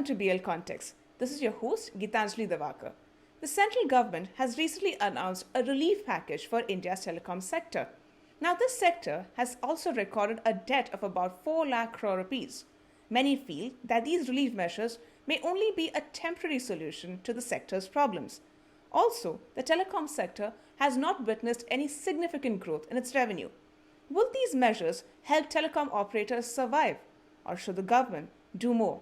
welcome to BL Context. This is your host, Gitanjali Devakar. The central government has recently announced a relief package for India's telecom sector. Now, this sector has also recorded a debt of about 4 lakh crore rupees. Many feel that these relief measures may only be a temporary solution to the sector's problems. Also, the telecom sector has not witnessed any significant growth in its revenue. Will these measures help telecom operators survive, or should the government do more?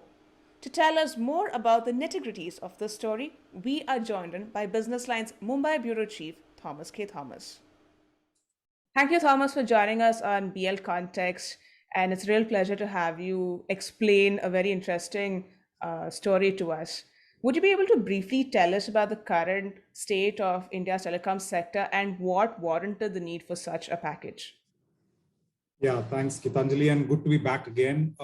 To tell us more about the nitty-gritties of this story, we are joined in by Business Line's Mumbai Bureau Chief, Thomas K. Thomas. Thank you, Thomas, for joining us on BL Context. And it's a real pleasure to have you explain a very interesting story to us. Would you be able to briefly tell us about the current state of India's telecom sector and what warranted the need for such a package? Yeah, thanks, Gitanjali, and good to be back again.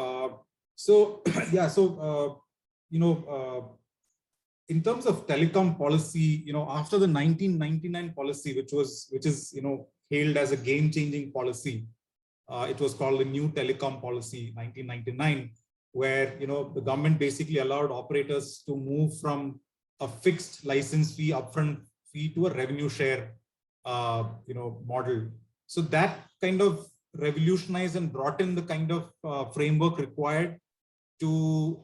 In terms of telecom policy, after the 1999 policy, which is hailed as a game-changing policy, it was called the New Telecom Policy 1999, where the government basically allowed operators to move from a fixed license fee, upfront fee, to a revenue share, model. So that kind of revolutionized and brought in the kind of framework required to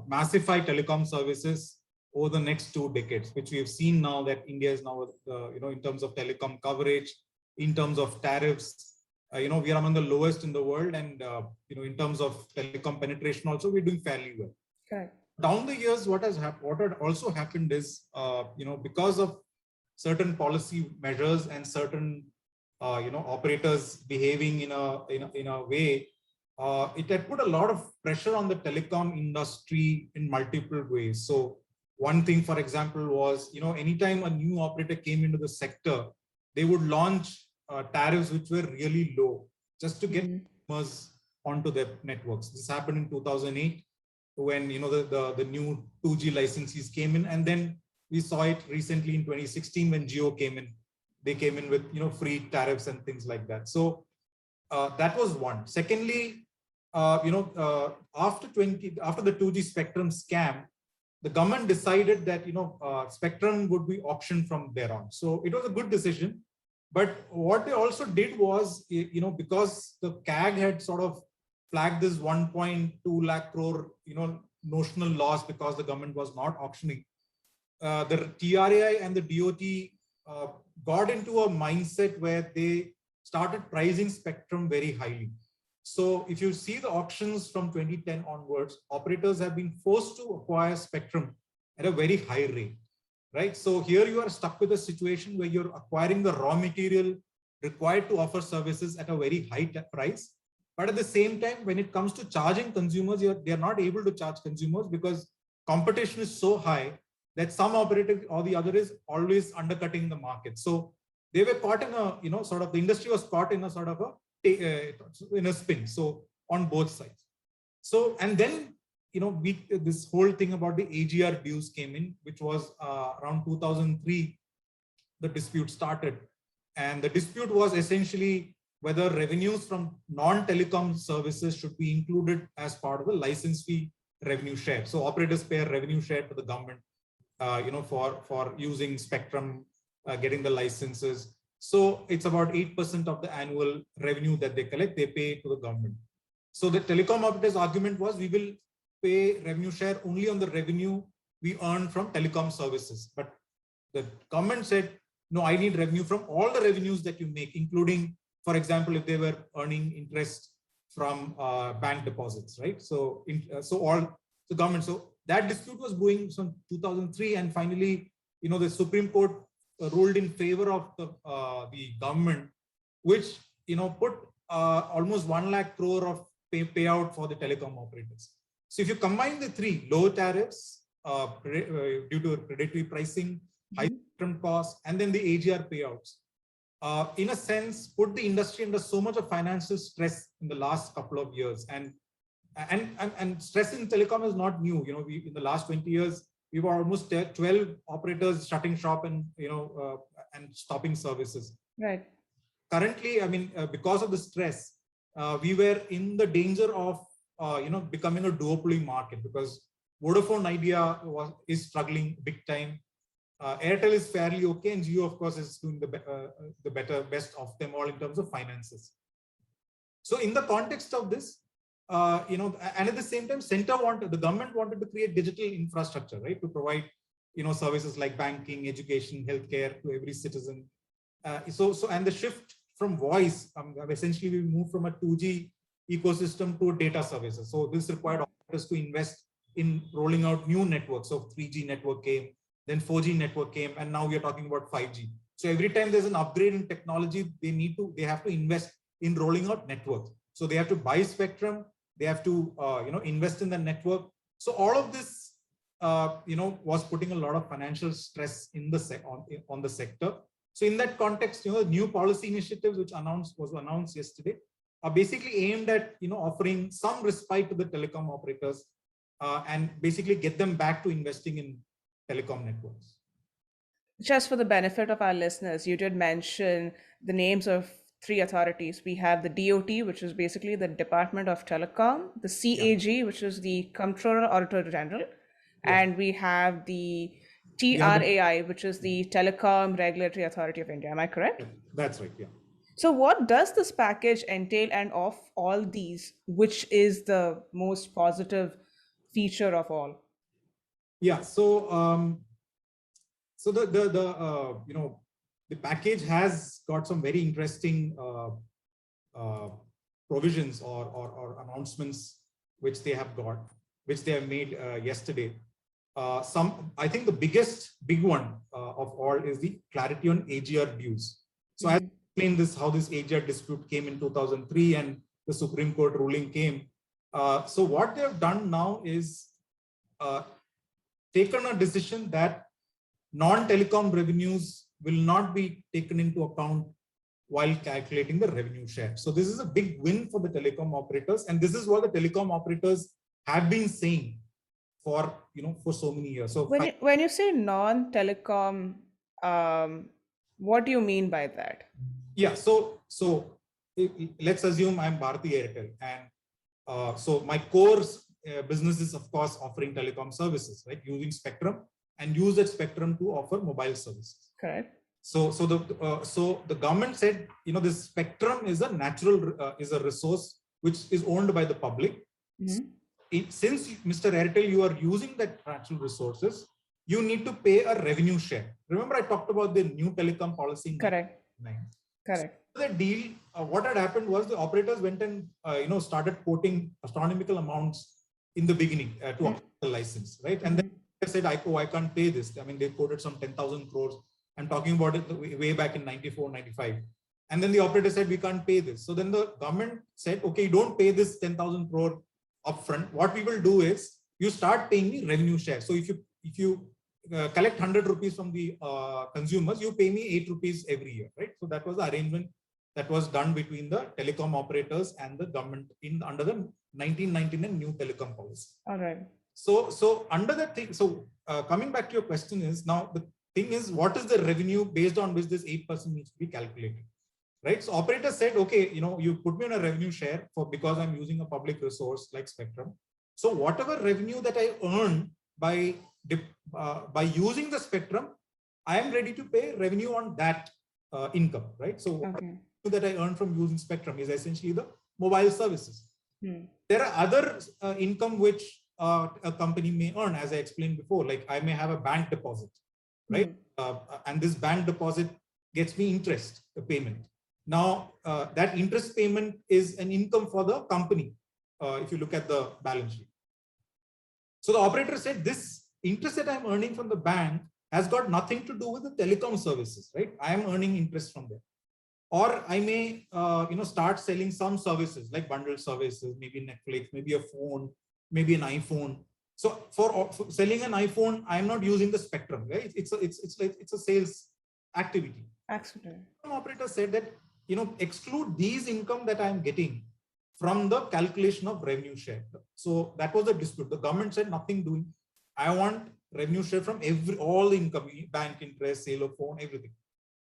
massify telecom services over the next 2 decades, which we have seen now that India is now in terms of telecom coverage, in terms of tariffs, we are among the lowest in the world, and in terms of telecom penetration also we're doing fairly well. Okay. Down the years, what had also happened is because of certain policy measures and certain operators behaving in a way, it had put a lot of pressure on the telecom industry in multiple ways. So one thing, for example, was anytime a new operator came into the sector, they would launch tariffs which were really low just to get customers onto their networks. This happened in 2008 when the new 2G licensees came in, and then we saw it recently in 2016 when Jio came in. They came in with free tariffs and things like that. So that was one. Secondly, after the 2G spectrum scam, the government decided that spectrum would be auctioned from there on. So it was a good decision. But what they also did was, because the CAG had sort of flagged this 1.2 lakh crore notional loss because the government was not auctioning, the TRAI and the DOT got into a mindset where they started pricing spectrum very highly. So if you see the auctions from 2010 onwards, operators have been forced to acquire spectrum at a very high rate, right? So here you are stuck with a situation where you're acquiring the raw material required to offer services at a very high price. But at the same time, when it comes to charging consumers, they're not able to charge consumers because competition is so high that some operator or the other is always undercutting the market. So they were caught in a, the industry was caught in a sort of in a spin. So on both sides. So, and then, this whole thing about the AGR dues came in, which was around 2003, the dispute started. And the dispute was essentially whether revenues from non-telecom services should be included as part of the license fee revenue share. So operators pay a revenue share to the government, for using spectrum, getting the licenses. So it's about 8% of the annual revenue that they collect, they pay to the government. So the telecom operators' argument was, we will pay revenue share only on the revenue we earn from telecom services. But the government said, no, I need revenue from all the revenues that you make, including, for example, if they were earning interest from bank deposits, right? So, all the government. So that dispute was going from 2003, and finally, the Supreme Court ruled in favor of the government, which put almost 1 lakh crore of payout for the telecom operators. So if you combine the three, low tariffs due to predatory pricing, high spectrum costs, and then the AGR payouts, in a sense, put the industry under so much of financial stress in the last couple of years. And stress in telecom is not new. In the last 20 years, we were almost 12 operators shutting shop and and stopping services. Right. Currently, because of the stress, we were in the danger of becoming a duopoly market, because Vodafone Idea is struggling big time. Airtel is fairly okay, and Jio, of course, is doing the best of them all in terms of finances. So in the context of this, and at the same time, the government wanted to create digital infrastructure, right, to provide, services like banking, education, healthcare to every citizen. And the shift from voice, essentially we moved from a 2G ecosystem to data services. So this required operators to invest in rolling out new networks. So 3G network came, then 4G network came, and now we are talking about 5G. So every time there's an upgrade in technology, they have to invest in rolling out networks. So they have to buy spectrum, they have to invest in the network. So all of this was putting a lot of financial stress in the on the sector. So in that context, new policy initiatives which was announced yesterday are basically aimed at offering some respite to the telecom operators and basically get them back to investing in telecom networks. Just for the benefit of our listeners, you did mention the names of three authorities. We have the DOT, which is basically the Department of Telecom, the CAG, which is the Comptroller Auditor General, and we have the TRAI, which is the Telecom Regulatory Authority of India. Am I correct? That's right, yeah. So what does this package entail, and of all these, which is the most positive feature of all? Yeah, so so the package has got some very interesting provisions or announcements which they have made yesterday. I think the big one of all is the clarity on AGR dues. So as I explained how this AGR dispute came in 2003 and the Supreme Court ruling came. So what they have done now is taken a decision that non-telecom revenues will not be taken into account while calculating the revenue share. So this is a big win for the telecom operators, and this is what the telecom operators have been saying for so many years. So when you say non-telecom, what do you mean by that? Yeah, so let's assume I'm Bharti Airtel, and so my core business is, of course, offering telecom services, right, using spectrum, and use that spectrum to offer mobile services. Correct. So the government said, this spectrum is a resource which is owned by the public. Since Mr. Airtel, you are using that natural resources, you need to pay a revenue share. Remember, I talked about the new telecom policy. Correct. Correct. So the deal, what had happened was the operators went and started quoting astronomical amounts in the beginning to obtain the license, right? And then they said, I can't pay this. I mean, they quoted some 10,000 crores. I'm talking about it way back in 94, 95. And then the operator said, we can't pay this. So then the government said, okay, you don't pay this 10,000 crore upfront. What we will do is you start paying me revenue share. So if you collect 100 rupees from the consumers, you pay me 8 rupees every year, right? So that was the arrangement that was done between the telecom operators and the government under the 1999 new telecom policy. All right. So under that thing, coming back to your question is, now the thing is, what is the revenue based on which this 8% needs to be calculated, right? So operators said, okay, you put me on a revenue share because I'm using a public resource like spectrum. So whatever revenue that I earn by using the spectrum, I am ready to pay revenue on that income, right? So that I earn from using spectrum is essentially the mobile services. There are other income which a company may earn, as I explained before, like I may have a bank deposit, right? And this bank deposit gets me interest payment. Now, that interest payment is an income for the company, if you look at the balance sheet. So the operator said, this interest that I'm earning from the bank has got nothing to do with the telecom services, right? I am earning interest from there. Or I may, start selling some services like bundled services, maybe Netflix, maybe a phone, maybe an iPhone. So for selling an iPhone, I'm not using the spectrum, right? It's a sales activity. Absolutely. Some operator said that, exclude these income that I'm getting from the calculation of revenue share. So that was the dispute. The government said nothing doing. I want revenue share from all the income, bank interest, sale of phone, everything.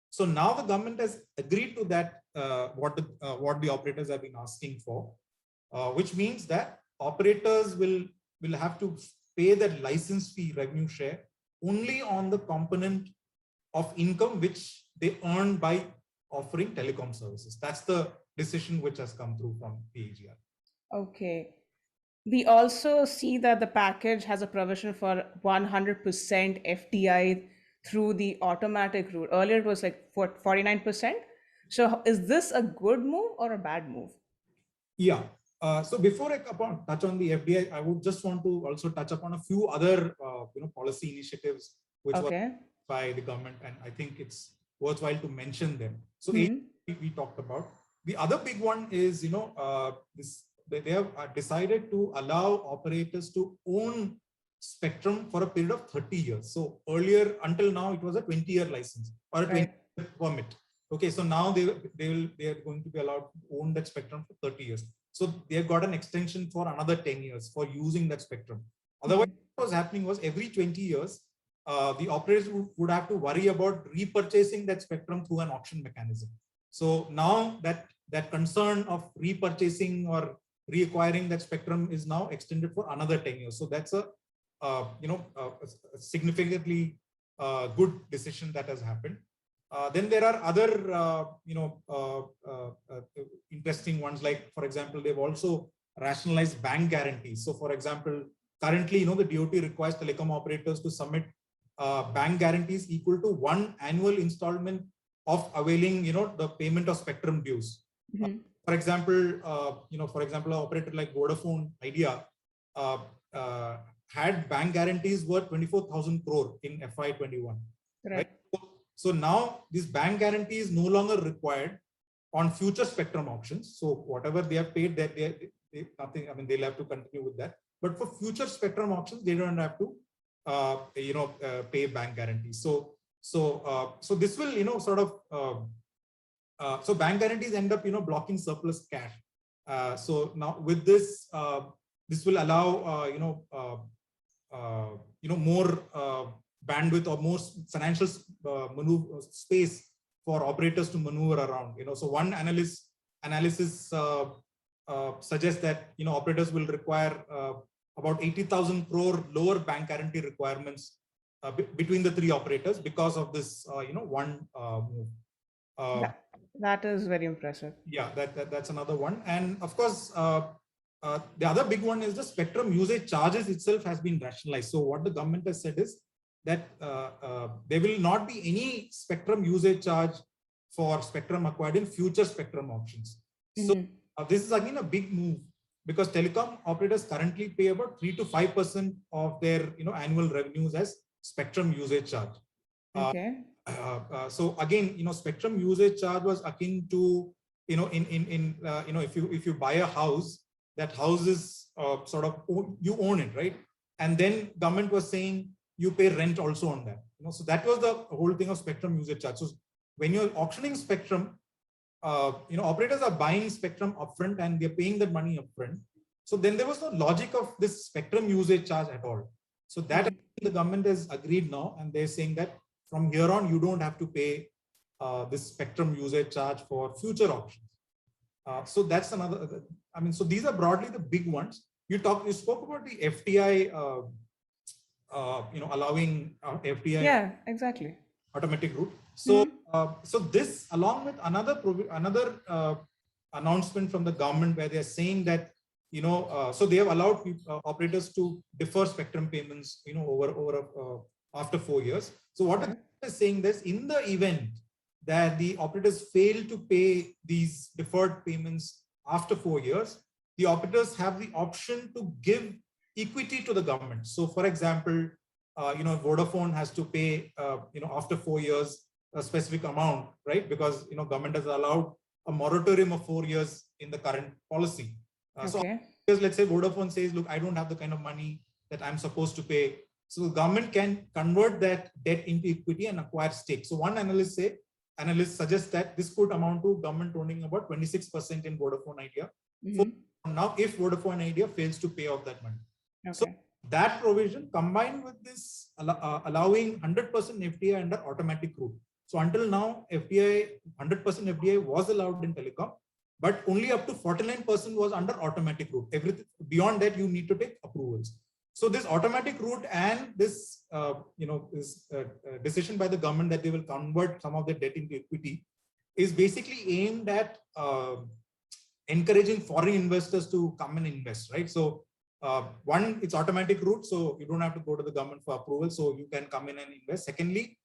So now the government has agreed to that, what the operators have been asking for, which means that operators will have to pay that license fee revenue share only on the component of income which they earn by offering telecom services. That's the decision which has come through from PAGR. Okay. We also see that the package has a provision for 100% FDI through the automatic route. Earlier it was like 49%. So is this a good move or a bad move? Yeah. So before I touch on the FDI, I would just want to also touch upon a few other policy initiatives which were by the government, and I think it's worthwhile to mention them. So we talked about. The other big one is they have decided to allow operators to own spectrum for a period of 30 years. So earlier, until now, it was a 20-year license or a 20-year permit. Okay, so now they are going to be allowed to own that spectrum for 30 years. So they've got an extension for another 10 years for using that spectrum. Otherwise, what was happening was every 20 years, the operators would have to worry about repurchasing that spectrum through an auction mechanism. So now that concern of repurchasing or reacquiring that spectrum is now extended for another 10 years. So that's a significantly good decision that has happened. Then there are other interesting ones, like, for example, they've also rationalized bank guarantees. So for example, currently, the DoT requires telecom operators to submit bank guarantees equal to one annual installment of availing the payment of spectrum dues. For example, an operator like Vodafone Idea had bank guarantees worth 24,000 crore in FY21. Right? So now this bank guarantee is no longer required on future spectrum auctions. So whatever they have paid, that nothing. I mean, they'll have to continue with that. But for future spectrum auctions, they don't have to pay bank guarantees. So this will so bank guarantees end up blocking surplus cash. So now with this, this will allow more bandwidth or more financial space for operators to maneuver around. So one analysis suggests that operators will require about 80,000 crore lower bank guarantee requirements between the three operators because of this one move. That is very impressive. Yeah, that's another one. And of course, the other big one is the spectrum usage charges itself has been rationalized. So what the government has said is that there will not be any spectrum usage charge for spectrum acquired in future spectrum auctions. So this is again a big move, because telecom operators currently pay about 3 to 5% of their annual revenues as spectrum usage charge. So again, spectrum usage charge was akin to if you buy a house, that house is sort of you own it, right? And then government was saying you pay rent also on that. So that was the whole thing of spectrum usage charge. So when you're auctioning spectrum, operators are buying spectrum upfront and they're paying that money upfront. So then there was no logic of this spectrum usage charge at all. So that the government has agreed now, and they're saying that from here on, you don't have to pay this spectrum usage charge for future auctions. So that's another. I mean, so these are broadly the big ones. You spoke about the FDI, allowing FDI. Yeah, exactly. Automatic route. So, so this, along with another announcement from the government, where they are saying that so they have allowed operators to defer spectrum payments, over after 4 years. So what the government is saying this, in the event that the operators fail to pay these deferred payments after 4 years, the operators have the option to give equity to the government. So, for example, Vodafone has to pay, after 4 years, a specific amount, right? Because, government has allowed a moratorium of 4 years in the current policy. So, let's say Vodafone says, look, I don't have the kind of money that I'm supposed to pay. So the government can convert that debt into equity and acquire stake. So one analyst suggests that this could amount to government owning about 26% in Vodafone Idea. Now, if Vodafone Idea fails to pay off that money. So that provision, combined with this allowing 100% FDI under automatic route. So until now, 100% FDI was allowed in telecom. but only up to 49% was under automatic route. Everything beyond that, you need to take approvals. So this automatic route and this, decision by the government that they will convert some of the debt into equity is basically aimed at encouraging foreign investors to come and invest, right? So one, it's automatic route, so you don't have to go to the government for approval, so you can come in and invest. Secondly,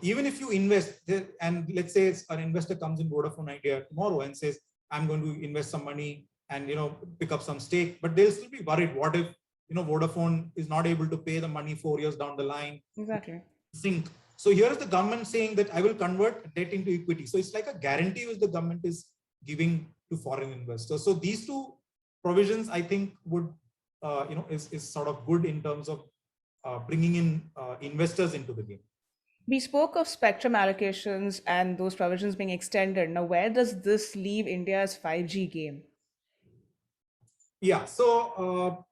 even if you invest, and let's say an investor comes in Vodafone Idea tomorrow and says, I'm going to invest some money and pick up some stake, but they'll still be worried. What if Vodafone is not able to pay the money 4 years down the line? Exactly. Sink. So here is the government saying that I will convert debt into equity. So it's like a guarantee which the government is giving to foreign investors. So these two provisions, I think, would is sort of good in terms of bringing in investors into the game. We spoke of spectrum allocations and those provisions being extended. Now, where does this leave India's 5G game? Yeah, so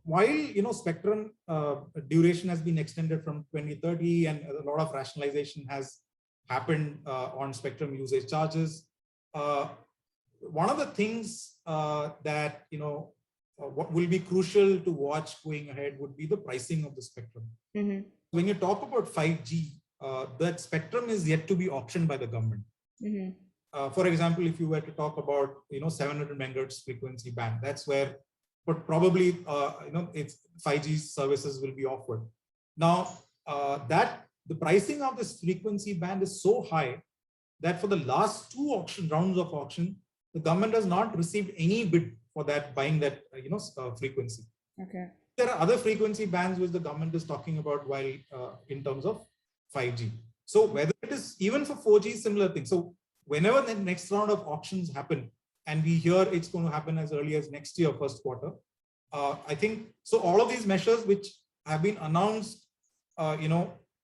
while spectrum duration has been extended from 2030 and a lot of rationalization has happened on spectrum usage charges, one of the things that what will be crucial to watch going ahead would be the pricing of the spectrum. Mm-hmm. When you talk about 5G, that spectrum is yet to be auctioned by the government. Mm-hmm. For example, if you were to talk about 700 megahertz frequency band, that's where, but probably it's 5G services will be offered. Now that the pricing of this frequency band is so high that for the last two rounds of auction, the government has not received any bid for that, buying that frequency. Okay. There are other frequency bands which the government is talking about while in terms of 5G. So whether it is even for 4G, similar thing. So whenever the next round of auctions happen, and we hear it's going to happen as early as next year, first quarter, I think, so all of these measures which have been announced,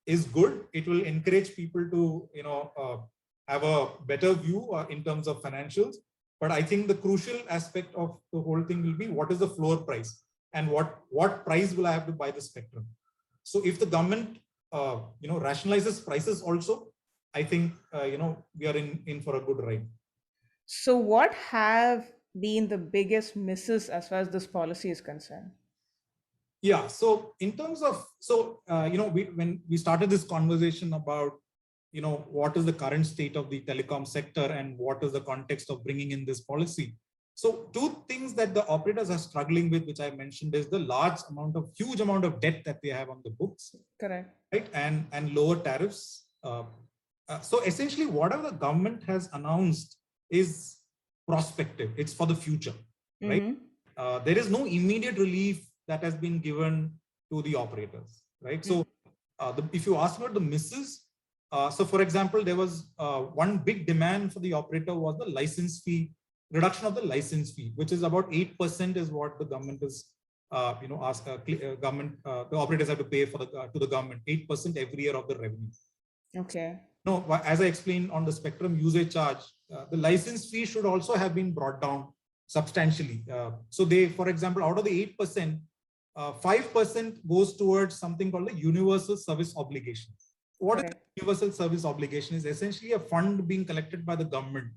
is good. It will encourage people to, have a better view in terms of financials. But I think the crucial aspect of the whole thing will be what is the floor price and what price will I have to buy the spectrum. So if the government, rationalizes prices also, I think, we are in for a good ride. So what have been the biggest misses as far as this policy is concerned? Yeah, so in terms of, when we started this conversation about, what is the current state of the telecom sector and what is the context of bringing in this policy. So two things that the operators are struggling with, which I mentioned, is the huge amount of debt that they have on the books. Correct. Right, and lower tariffs. So essentially, whatever the government has announced is prospective. It's for the future, right? Mm-hmm. There is no immediate relief that has been given to the operators, right? Mm-hmm. So if you ask about the misses, so for example, there was one big demand for the operator was the license fee, reduction of the license fee, which is about 8% is what the government is, government, the operators have to pay for to the government, 8% every year of the revenue. Okay. No, as I explained on the spectrum usage charge, the license fee should also have been brought down substantially. So they, for example, out of the 8%, 5% goes towards something called the universal service obligation. What is the universal service obligation? Is essentially a fund being collected by the government,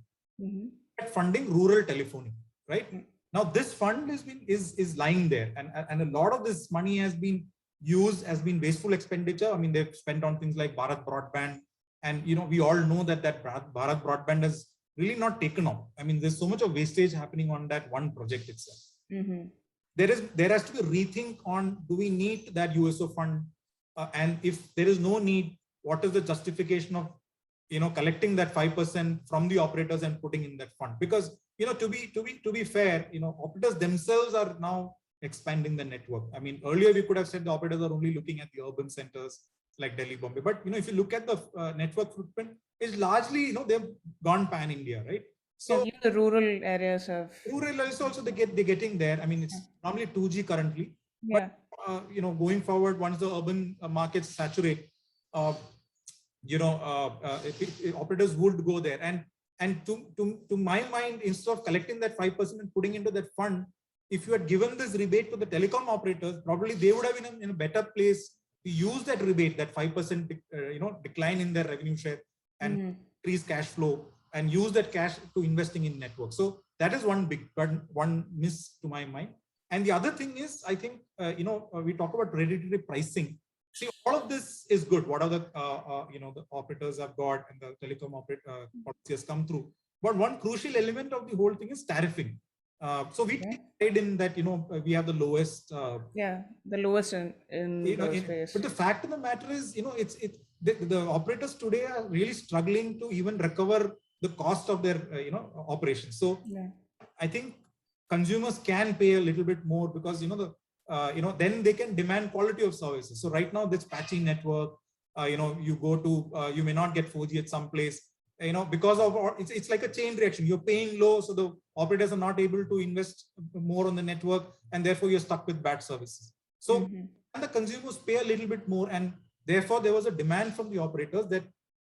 mm-hmm, funding rural telephony, right? Mm-hmm. Now this fund is lying there, and a lot of this money has been used, has been wasteful expenditure. I mean, they've spent on things like Bharat Broadband, and we all know that Bharat Broadband has really not taken off. I mean, there's so much of wastage happening on that one project itself. Mm-hmm. There has to be a rethink on, do we need that USO fund, and if there is no need, what is the justification of collecting that 5% from the operators and putting in that fund? Because to be fair, operators themselves are now expanding the network. I mean, earlier we could have said the operators are only looking at the urban centers like Delhi, Bombay, but if you look at the network footprint, it's largely they've gone pan India, right? So yes, the rural areas have also they're getting there. I mean, it's normally 2G currently, yeah. But going forward, once the urban markets saturate, operators would go there. And to my mind, instead of collecting that 5% and putting into that fund, if you had given this rebate to the telecom operators, probably they would have been in a better place to use that rebate, that 5% decline in their revenue share, and increase cash flow and use that cash to investing in network. So that is one miss to my mind. And the other thing is, I think, we talk about predatory pricing. See, all of this is good. What are the, the operators have got and the telecom policy has come through. But one crucial element of the whole thing is tariffing. So we trade in that, we have the lowest. The lowest in the space. But the fact of the matter is, the operators today are really struggling to even recover the cost of their, operations. So I think consumers can pay a little bit more because, then they can demand quality of services. So right now, this patchy network, you go to, you may not get 4G at some place, because of, it's like a chain reaction. You're paying low, so the operators are not able to invest more on the network, and therefore you're stuck with bad services. So and the consumers pay a little bit more, and therefore there was a demand from the operators that,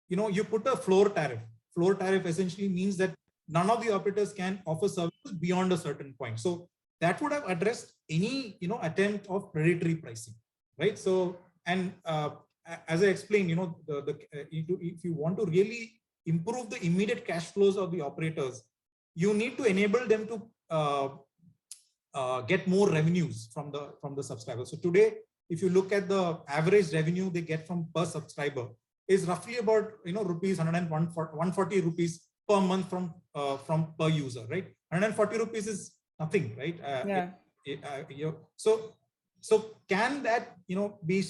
you put a floor tariff. Floor tariff essentially means that none of the operators can offer services beyond a certain point. So that would have addressed any, attempt of predatory pricing, right? So, and as I explained, if you want to really improve the immediate cash flows of the operators, you need to enable them to get more revenues from the subscribers. So today, if you look at the average revenue they get from per subscriber, is roughly about rupees 140 rupees per month from per user, right? 140 rupees is nothing, right? So can that be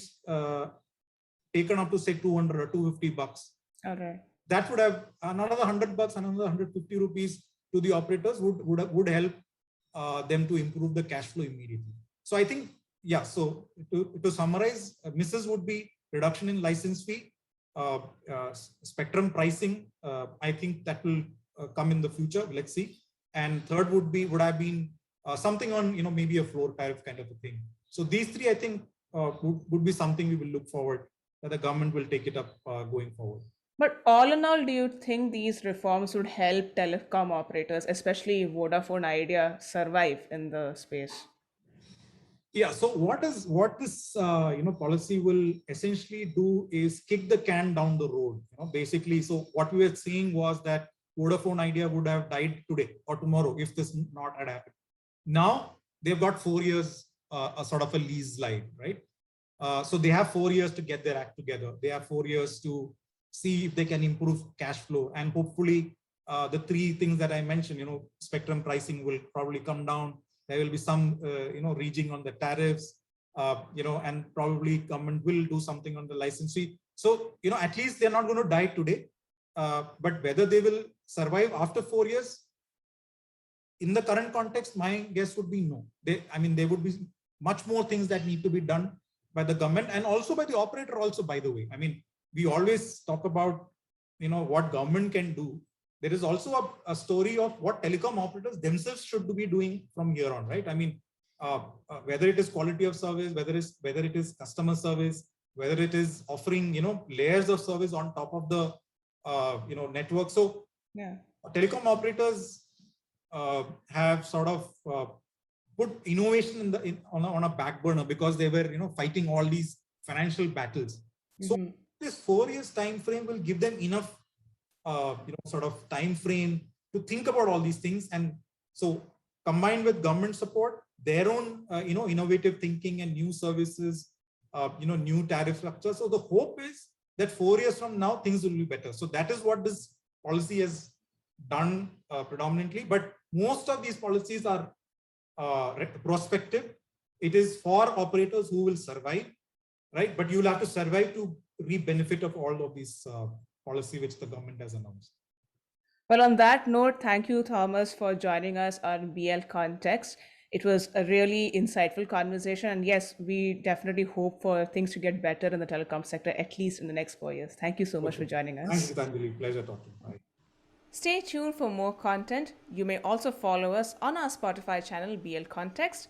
taken up to say 200 or 250 bucks? All right. That would have another 100 bucks, another 150 rupees to the operators would help them to improve the cash flow immediately. So I think, so to summarize, misses would be reduction in license fee, spectrum pricing. I think that will come in the future. Let's see. And third would have been something on maybe a floor tariff kind of a thing. So these three, I think, would be something we will look forward that the government will take it up going forward. But all in all, do you think these reforms would help telecom operators, especially Vodafone Idea, survive in the space? Yeah. So what this policy will essentially do is kick the can down the road. Basically. So what we were seeing was that Vodafone Idea would have died today or tomorrow if this not had happened. Now they've got 4 years, a sort of a lease life, right? So they have 4 years to get their act together. They have 4 years to see if they can improve cash flow, and hopefully the three things that I mentioned, spectrum pricing will probably come down. There will be some, reaching on the tariffs, and probably government will do something on the license fee. So, at least they're not going to die today, but whether they will survive after 4 years, in the current context, my guess would be no. There would be much more things that need to be done by the government and also by the operator also, by the way. We always talk about, what government can do. There is also a story of what telecom operators themselves should be doing from here on, right? Whether it is quality of service, whether it is customer service, whether it is offering, layers of service on top of the, network. So telecom operators have sort of put innovation on a back burner because they were, fighting all these financial battles. So this 4 years time frame will give them enough sort of time frame to think about all these things, and so combined with government support, their own innovative thinking and new services, new tariff structures. So the hope is that 4 years from now things will be better. So that is what this policy has done predominantly, but most of these policies are prospective. It is for operators who will survive, right? But you'll have to survive to reap benefit of all of these policy which the government has announced. Well, on that note, thank you, Thomas, for joining us on BL Context. It was a really insightful conversation. And yes, we definitely hope for things to get better in the telecom sector, at least in the next 4 years. Thank you so much for joining us. Thanks, Gitanjali. Pleasure talking. Bye. Stay tuned for more content. You may also follow us on our Spotify channel, BL Context,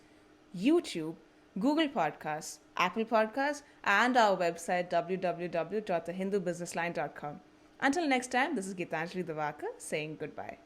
YouTube, Google Podcasts, Apple Podcasts, and our website, www.thehindubusinessline.com. Until next time, this is Gitanjali Divakar saying goodbye.